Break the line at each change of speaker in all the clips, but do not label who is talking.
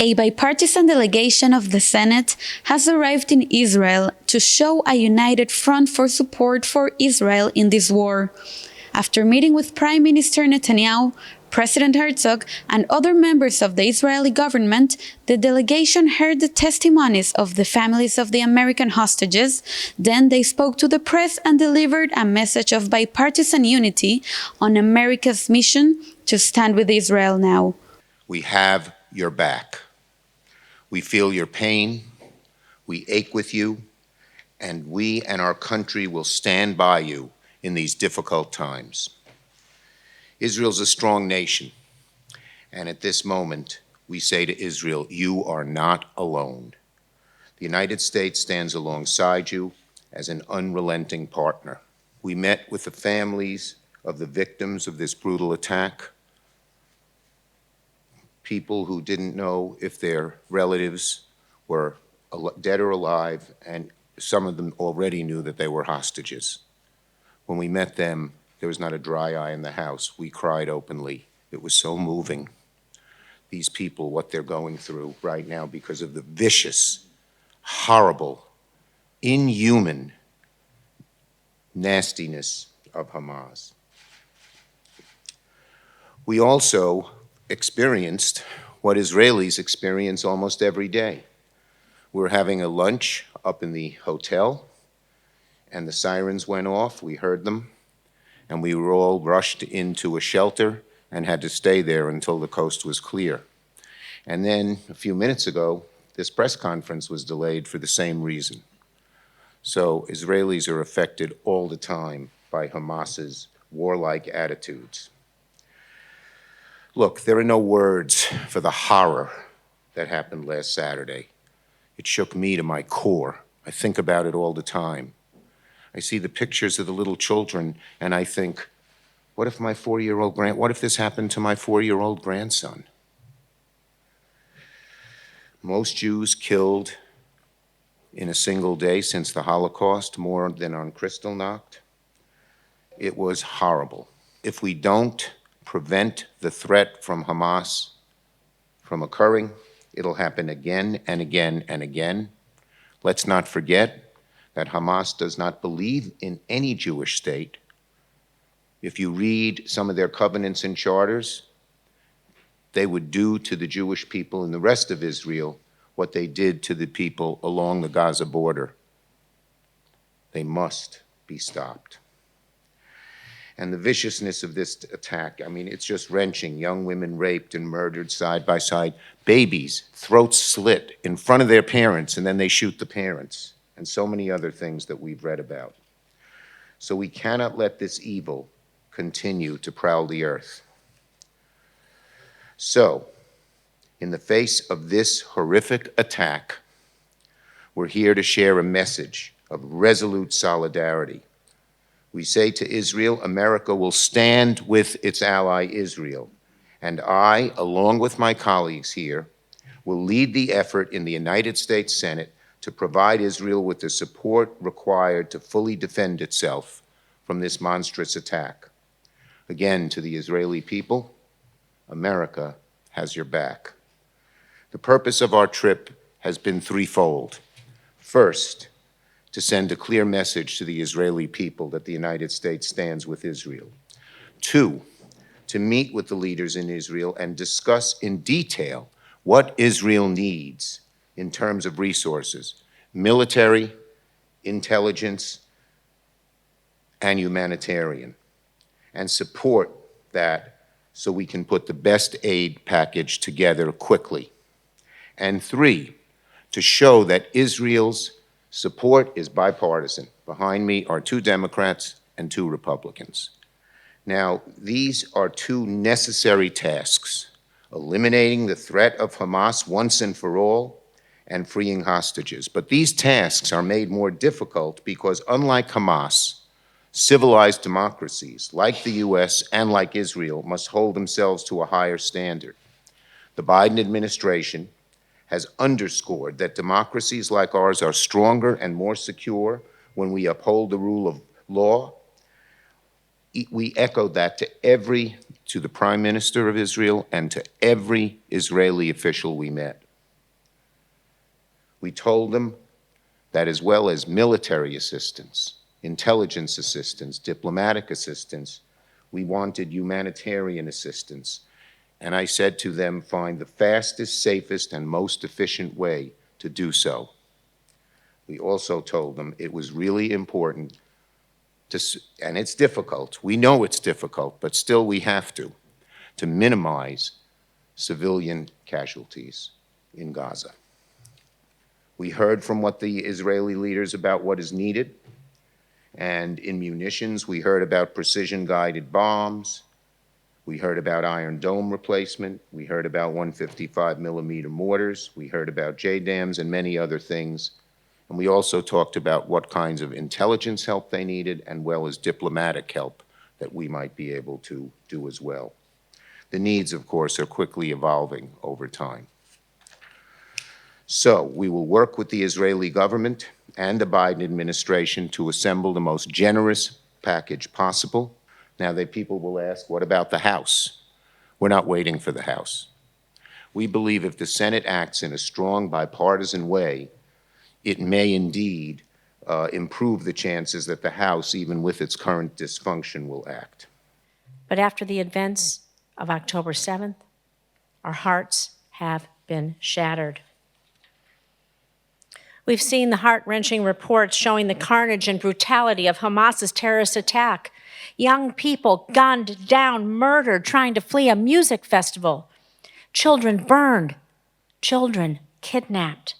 A bipartisan delegation of the Senate has arrived in Israel to show a united front for support for Israel in this war. After meeting with Prime Minister Netanyahu, President Herzog, and other members of the Israeli government, the delegation heard the testimonies of the families of the American hostages. Then they spoke to the press and delivered a message of bipartisan unity on America's mission to stand with Israel now.
We have your back. We feel your pain, we ache with you, and we and our country will stand by you in these difficult times. Israel's a strong nation, and at this moment, we say to Israel, you are not alone. The United States stands alongside you as an unrelenting partner. We met with the families of the victims of this brutal attack, people who didn't know if their relatives were dead or alive, and some of them already knew that they were hostages. When we met them, there was not a dry eye in the house. We cried openly. It was so moving. These people, what they're going through right now because of the vicious, horrible, inhuman nastiness of Hamas. We also experienced what Israelis experience almost every day. We're having a lunch up in the hotel, and the sirens went off. We heard them, and we were all rushed into a shelter and had to stay there until the coast was clear. And then a few minutes ago, this press conference was delayed for the same reason. So Israelis are affected all the time by Hamas's warlike attitudes. Look, there are no words for the horror that happened last Saturday. It shook me to my core. I think about it all the time. I see the pictures of the little children, and I think, what if this happened to my 4-year-old grandson? Most Jews killed in a single day since the Holocaust, more than on Kristallnacht. It was horrible. If we don't prevent the threat from Hamas from occurring, it'll happen again and again and again. Let's not forget that Hamas does not believe in any Jewish state. If you read some of their covenants and charters, they would do to the Jewish people in the rest of Israel what they did to the people along the Gaza border. They must be stopped. And the viciousness of this attack, I mean, it's just wrenching. Young women raped and murdered side by side. Babies, throats slit in front of their parents, and then they shoot the parents. And so many other things that we've read about. So we cannot let this evil continue to prowl the earth. So, in the face of this horrific attack, we're here to share a message of resolute solidarity. We say to Israel, America will stand with its ally Israel, and I, along with my colleagues here, will lead the effort in the United States Senate to provide Israel with the support required to fully defend itself from this monstrous attack. Again, to the Israeli people, America has your back. The purpose of our trip has been threefold. First, to send a clear message to the Israeli people that the United States stands with Israel. Two, to meet with the leaders in Israel and discuss in detail what Israel needs in terms of resources, military, intelligence, and humanitarian, and support that so we can put the best aid package together quickly. And three, to show that Israel's support is bipartisan. Behind me are 2 Democrats and 2 Republicans. Now, these are 2 necessary tasks: eliminating the threat of Hamas once and for all, and freeing hostages. But these tasks are made more difficult because, unlike Hamas, civilized democracies like the US and like Israel must hold themselves to a higher standard. The Biden administration has underscored that democracies like ours are stronger and more secure when we uphold the rule of law. We echoed that to the Prime Minister of Israel and to every Israeli official we met. We told them that as well as military assistance, intelligence assistance, diplomatic assistance, we wanted humanitarian assistance. And I said to them, find the fastest, safest, and most efficient way to do so. We also told them it was really important and it's difficult, we know it's difficult, but still we have to minimize civilian casualties in Gaza. We heard from what the Israeli leaders about what is needed, and in munitions, we heard about precision-guided bombs, we heard about Iron Dome replacement, we heard about 155mm mortars, we heard about JDAMs and many other things. And we also talked about what kinds of intelligence help they needed, as well as diplomatic help that we might be able to do as well. The needs, of course, are quickly evolving over time. So we will work with the Israeli government and the Biden administration to assemble the most generous package possible. Now, people will ask, what about the House? We're not waiting for the House. We believe if the Senate acts in a strong bipartisan way, it may indeed improve the chances that the House, even with its current dysfunction, will act.
But after the events of October 7th, our hearts have been shattered. We've seen the heart-wrenching reports showing the carnage and brutality of Hamas's terrorist attack. Young people gunned down, murdered, trying to flee a music festival. Children burned, children kidnapped.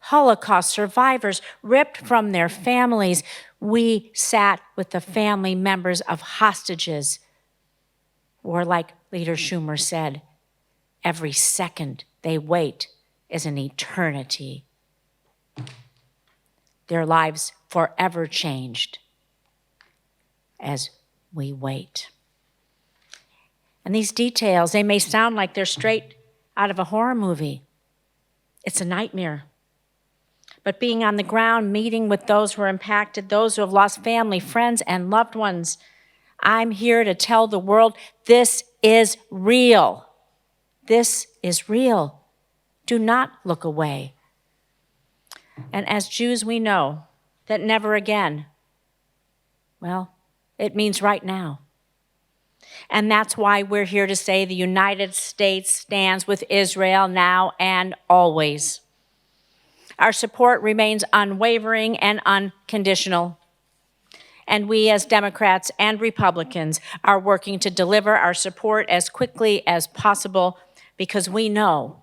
Holocaust survivors ripped from their families. We sat with the family members of hostages, or like Leader Schumer said, every second they wait is an eternity. Their lives forever changed as we wait. And these details, they may sound like they're straight out of a horror movie. It's a nightmare. But being on the ground, meeting with those who are impacted, those who have lost family, friends, and loved ones, I'm here to tell the world this is real. This is real. Do not look away. And as Jews, we know that never again, well, it means right now. And that's why we're here to say the United States stands with Israel now and always. Our support remains unwavering and unconditional. And we as Democrats and Republicans are working to deliver our support as quickly as possible because we know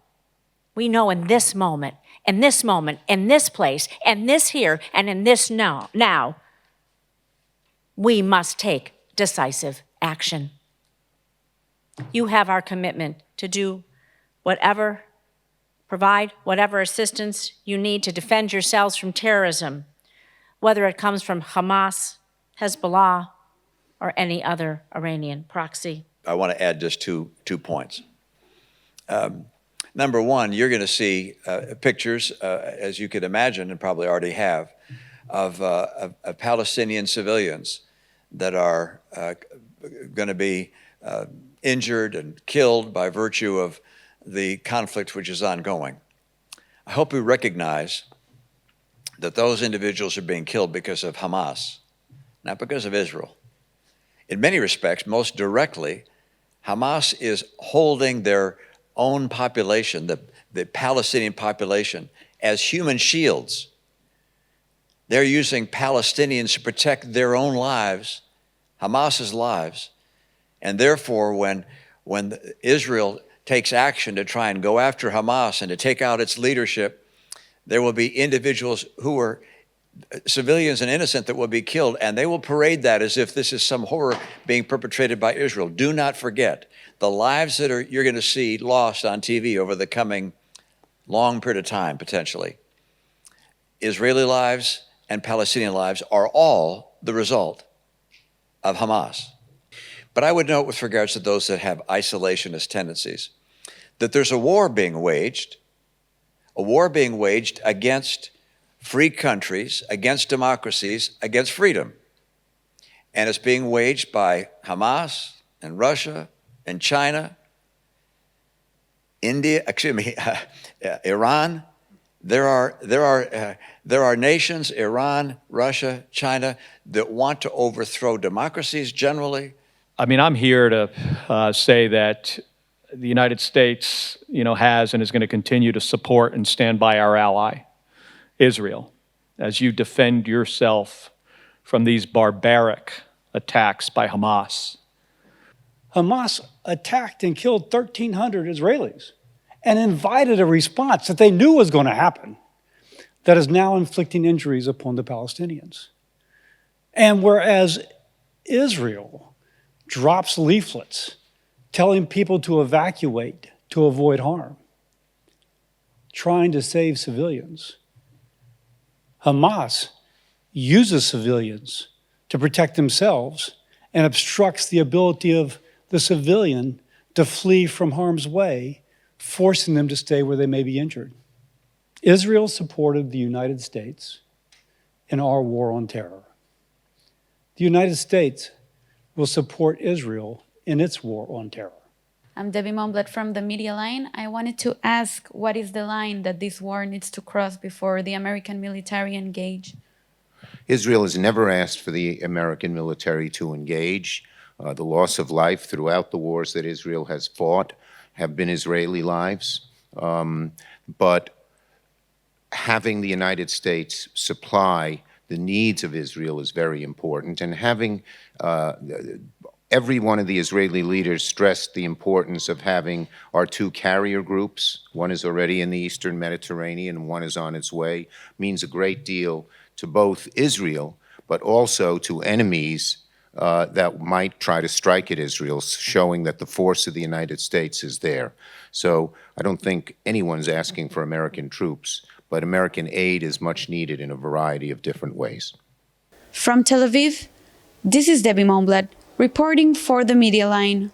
in this moment, in this place, and this here, and in this now, we must take decisive action. You have our commitment to do provide whatever assistance you need to defend yourselves from terrorism, whether it comes from Hamas, Hezbollah, or any other Iranian proxy.
I want to add just two points. Number one, you're going to see pictures, as you could imagine and probably already have, of Palestinian civilians that are going to be injured and killed by virtue of the conflict which is ongoing. I hope we recognize that those individuals are being killed because of Hamas, not because of Israel. In many respects, most directly, Hamas is holding their own population, the Palestinian population, as human shields. They're using Palestinians to protect their own lives, Hamas's lives, and therefore when Israel takes action to try and go after Hamas and to take out its leadership, there will be individuals who are civilians and innocent that will be killed, and they will parade that as if this is some horror being perpetrated by Israel. Do not forget the lives that you're going to see lost on TV over the coming long period of time, potentially. Israeli lives and Palestinian lives are all the result of Hamas. But I would note with regards to those that have isolationist tendencies, that there's a war being waged against free countries, against democracies, against freedom. And it's being waged by Hamas and Russia and China, Iran, There are nations, Iran, Russia, China, that want to overthrow democracies generally.
I mean, I'm here to say that the United States, has and is going to continue to support and stand by our ally, Israel, as you defend yourself from these barbaric attacks by Hamas.
Hamas attacked and killed 1,300 Israelis and invited a response that they knew was going to happen that is now inflicting injuries upon the Palestinians. And whereas Israel drops leaflets telling people to evacuate to avoid harm, trying to save civilians, Hamas uses civilians to protect themselves and obstructs the ability of the civilian to flee from harm's way, forcing them to stay where they may be injured. Israel supported the United States in our war on terror. The United States will support Israel in its war on terror.
I'm Debbie Momblet from the Media Line. I wanted to ask, what is the line that this war needs to cross before the American military engage?
Israel has never asked for the American military to engage. The loss of life throughout the wars that Israel has fought have been Israeli lives. But having the United States supply the needs of Israel is very important, and having every one of the Israeli leaders stressed the importance of having our two carrier groups. One is already in the Eastern Mediterranean and one is on its way, means a great deal to both Israel, but also to enemies that might try to strike at Israel, showing that the force of the United States is there. So I don't think anyone's asking for American troops, but American aid is much needed in a variety of different ways.
From Tel Aviv, this is Debbie Momblet, reporting for the Media Line.